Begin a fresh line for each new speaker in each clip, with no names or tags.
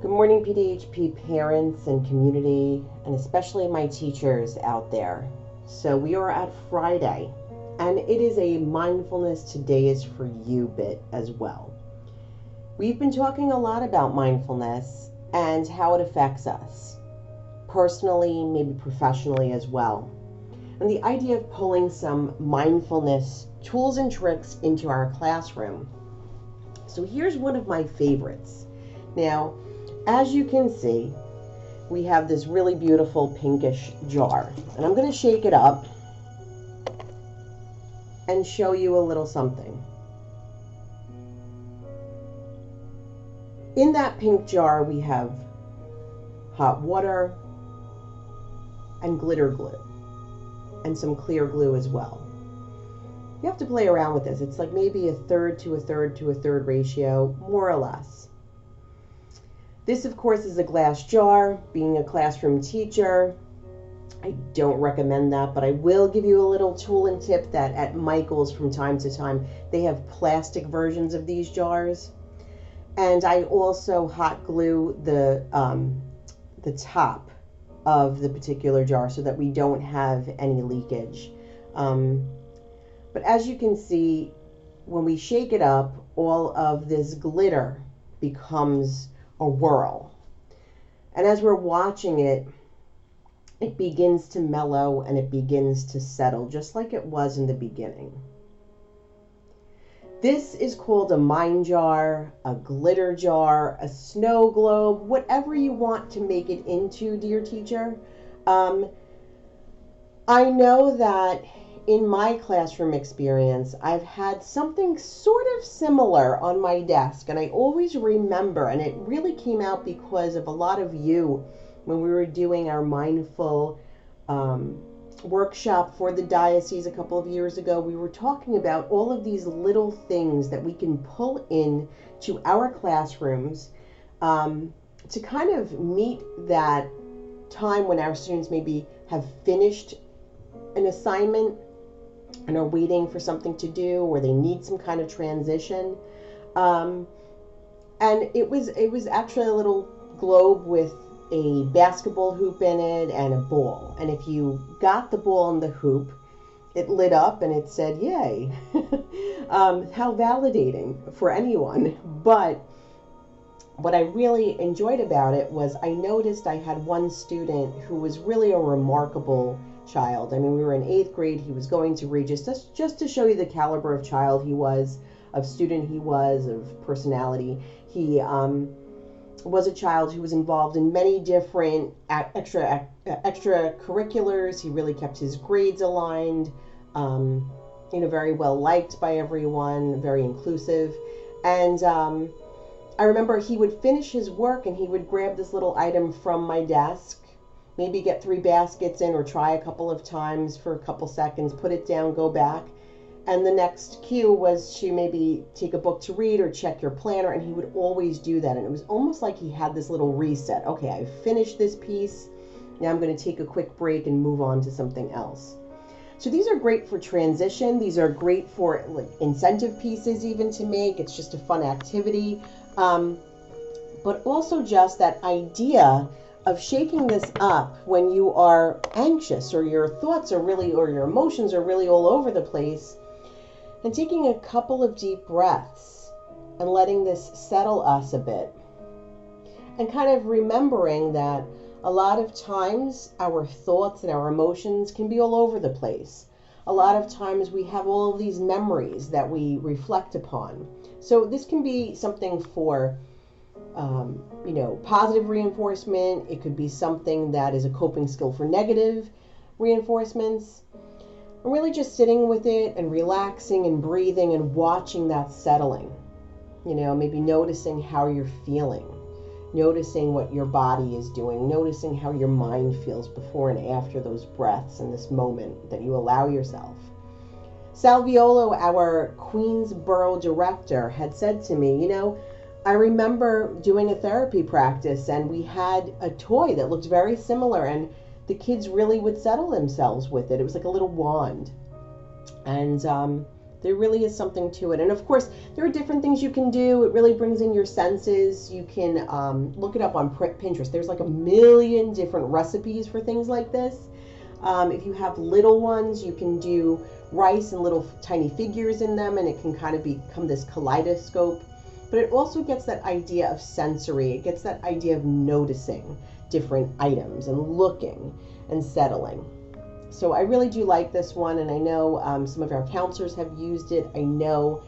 Good morning, PDHP parents and community, and especially my teachers out there. So we are at Friday, and it is a Mindfulness Today is for You bit as well. We've been talking a lot about mindfulness and how it affects us, personally, maybe professionally as well. And the idea of pulling some mindfulness tools and tricks into our classroom. So here's one of my favorites. Now, as you can see, we have this really beautiful pinkish jar, and I'm going to shake it up and show you a little something. In that pink jar, we have hot water and glitter glue and some clear glue as well. You have to play around with this. It's like maybe a third to a third to a third ratio, more or less. This, of course, is a glass jar. Being a classroom teacher, I don't recommend that, but I will give you a little tool and tip that at Michael's from time to time, they have plastic versions of these jars. And I also hot glue the top of the particular jar so that we don't have any leakage. But as you can see, when we shake it up, all of this glitter becomes a whirl. And as we're watching it, it begins to mellow and it begins to settle, just like it was in the beginning. This is called a mind jar, a glitter jar, a snow globe, whatever you want to make it into, dear teacher. I know that in my classroom experience, I've had something sort of similar on my desk, and I always remember, and it really came out because of a lot of you when we were doing our mindful workshop for the diocese a couple of years ago. We were talking about all of these little things that we can pull in to our classrooms to kind of meet that time when our students maybe have finished an assignment and are waiting for something to do, or they need some kind of transition. And it was actually a little globe with a basketball hoop in it and a ball. And if you got the ball and the hoop, it lit up and it said, yay. How validating for anyone. But what I really enjoyed about it was I noticed I had one student who was really a remarkable child. I mean, we were in 8th grade. He was going to Regis, just to show you the caliber of child he was, of student he was, of personality. He was a child who was involved in many different extracurriculars. He really kept his grades aligned, very well liked by everyone, very inclusive. And I remember he would finish his work and he would grab this little item from my desk, maybe get 3 baskets in or try a couple of times for a couple seconds, put it down, go back. And the next cue was to maybe take a book to read or check your planner, and he would always do that. And it was almost like he had this little reset. Okay, I've finished this piece. Now I'm going to take a quick break and move on to something else. So these are great for transition. These are great for like incentive pieces even to make. It's just a fun activity. But also just that idea of shaking this up when you are anxious or your thoughts are really, or your emotions are really all over the place, and taking a couple of deep breaths and letting this settle us a bit. And kind of remembering that a lot of times our thoughts and our emotions can be all over the place. A lot of times we have all of these memories that we reflect upon. So this can be something for positive reinforcement. It could be something that is a coping skill for negative reinforcements. And really just sitting with it and relaxing and breathing and watching that settling. Maybe noticing how you're feeling, noticing what your body is doing, noticing how your mind feels before and after those breaths in this moment that you allow yourself. Salviolo, our Queensboro director, had said to me, I remember doing a therapy practice and we had a toy that looked very similar, and the kids really would settle themselves with it. It was like a little wand. And There really is something to it. And of course, there are different things you can do. It really brings in your senses. You can look it up on Pinterest. There's like a million different recipes for things like this. If you have little ones, you can do rice and little tiny figures in them, and it can kind of become this kaleidoscope. But it also gets that idea of sensory. It gets that idea of noticing different items and looking and settling. So I really do like this one, and I know some of our counselors have used it. I know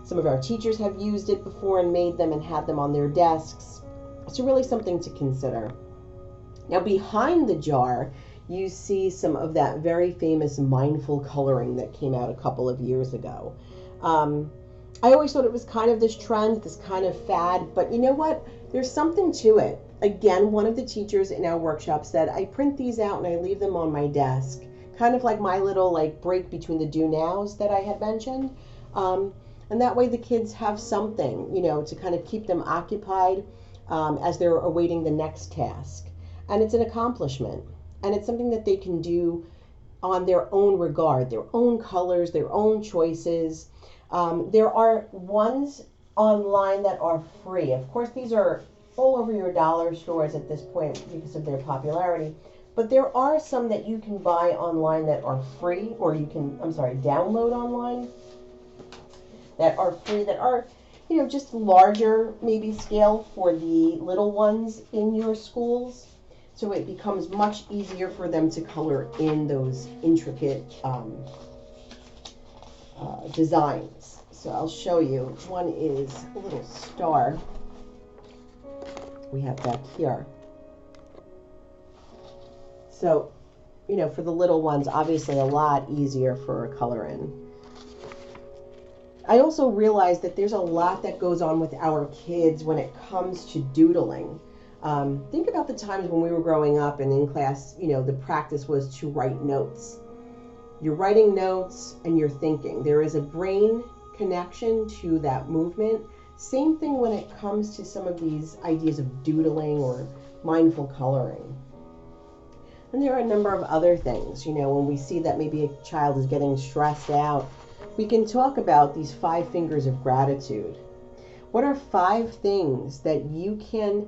some of our teachers have used it before and made them and had them on their desks. It's really something to consider. Now behind the jar, you see some of that very famous mindful coloring that came out a couple of years ago. I always thought it was kind of this trend, this kind of fad, but you know what? There's something to it. Again, one of the teachers in our workshop said, I print these out and I leave them on my desk, kind of like my little break between the do nows that I had mentioned. And that way the kids have something, to kind of keep them occupied as they're awaiting the next task. And it's an accomplishment. And it's something that they can do on their own regard, their own colors, their own choices. There are ones online that are free. Of course, these are all over your dollar stores at this point because of their popularity. But there are some that you can buy online that are free, or you can, download online that are free, that are, just larger maybe scale for the little ones in your schools. So it becomes much easier for them to color in those intricate designs. So I'll show you. One is a little star. We have back here. So, for the little ones, obviously a lot easier for a color in. I also realized that there's a lot that goes on with our kids when it comes to doodling. Think about the times when we were growing up and in class, the practice was to write notes. You're writing notes and you're thinking. There is a brain connection to that movement. Same thing when it comes to some of these ideas of doodling or mindful coloring. And there are a number of other things, when we see that maybe a child is getting stressed out, we can talk about these 5 fingers of gratitude. What are 5 things that you can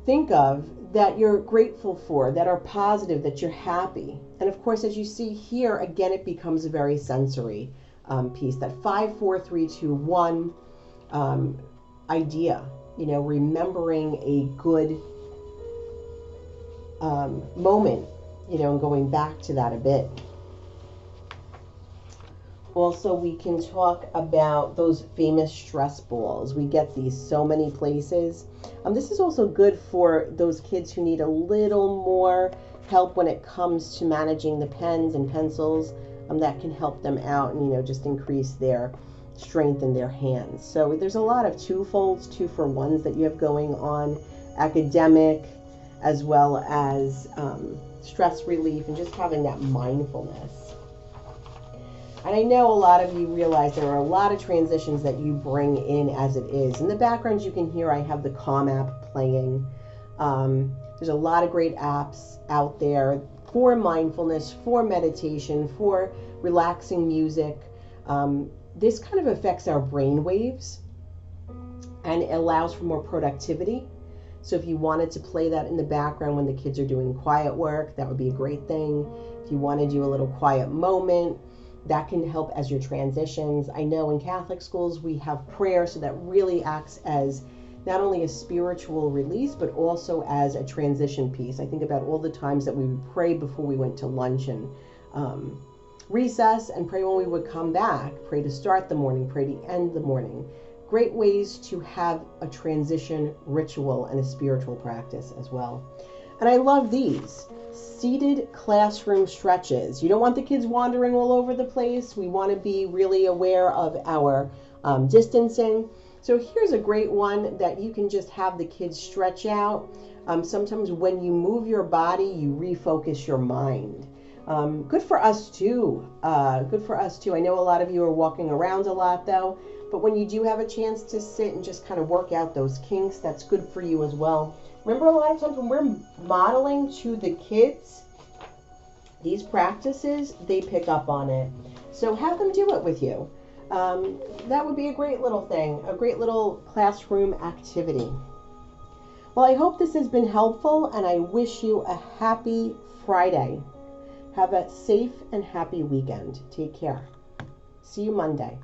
think of that you're grateful for, that are positive, that you're happy? And of course, as you see here, again, it becomes a very sensory piece, that 5, 4, 3, 2, 1 idea, remembering a good moment, and going back to that a bit. Also, we can talk about those famous stress balls. We get these so many places. This is also good for those kids who need a little more help when it comes to managing the pens and pencils. That can help them out and, just increase their strength in their hands. So there's a lot of 2-folds, 2-for-1s that you have going on, academic as well as stress relief and just having that mindfulness. And I know a lot of you realize there are a lot of transitions that you bring in as it is. In the background, you can hear I have the Calm app playing. There's a lot of great apps out there for mindfulness, for meditation, for relaxing music. This kind of affects our brain waves and it allows for more productivity. So if you wanted to play that in the background when the kids are doing quiet work, that would be a great thing. If you want to do a little quiet moment, that can help as your transitions. I know in Catholic schools we have prayer, so that really acts as not only a spiritual release, but also as a transition piece. I think about all the times that we would pray before we went to lunch and recess, and pray when we would come back, pray to start the morning, pray to end the morning. Great ways to have a transition ritual and a spiritual practice as well. And I love these seated classroom stretches. You don't want the kids wandering all over the place. We want to be really aware of our distancing. So here's a great one that you can just have the kids stretch out. Sometimes when you move your body, you refocus your mind. Good for us too. Good for us too. I know a lot of you are walking around a lot though, but when you do have a chance to sit and just kind of work out those kinks, that's good for you as well. Remember, a lot of times when we're modeling to the kids these practices, they pick up on it. So have them do it with you. That would be a great little thing, a great little classroom activity. Well, I hope this has been helpful, and I wish you a happy Friday. Have a safe and happy weekend. Take care. See you Monday.